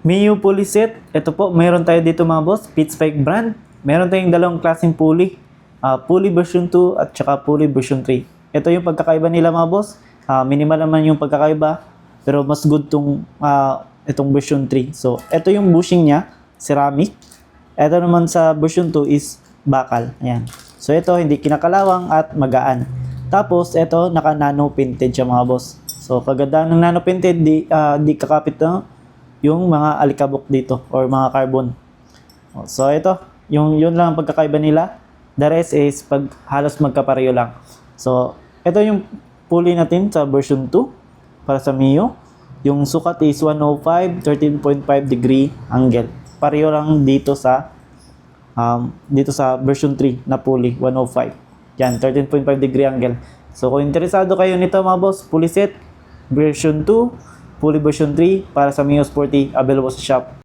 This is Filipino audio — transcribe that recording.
Mio pulley set. Ito po, mayroon tayo dito mga boss. Pitchpike brand. Meron tayong dalawang klaseng pulley. Pulley version 2 at saka pulley version 3. Ito yung pagkakaiba nila mga boss. Minimal naman yung pagkakaiba. Pero mas good itong version 3. So, ito yung bushing niya. Ceramic. Ito naman sa version 2 is bakal. Ayan. So, ito hindi kinakalawang at magaan. Tapos, ito naka-nano painted siya mga boss. So, kagandaan ng nano painted, di kakapit na yung mga alikabok dito or mga carbon. So ito, yun lang ang pagkakaiba nila. The rest is halos magkapareho lang. So ito yung pulley natin sa version 2 para sa Mio. Yung sukat is 105, 13.5 degree angle. Pareho lang dito sa version 3 na pulley, 105. Yan, 13.5 degree angle. So kung interesado kayo nito mga boss, pulley set version 2, pulley version 3 para sa Mio Sporty, available sa shop.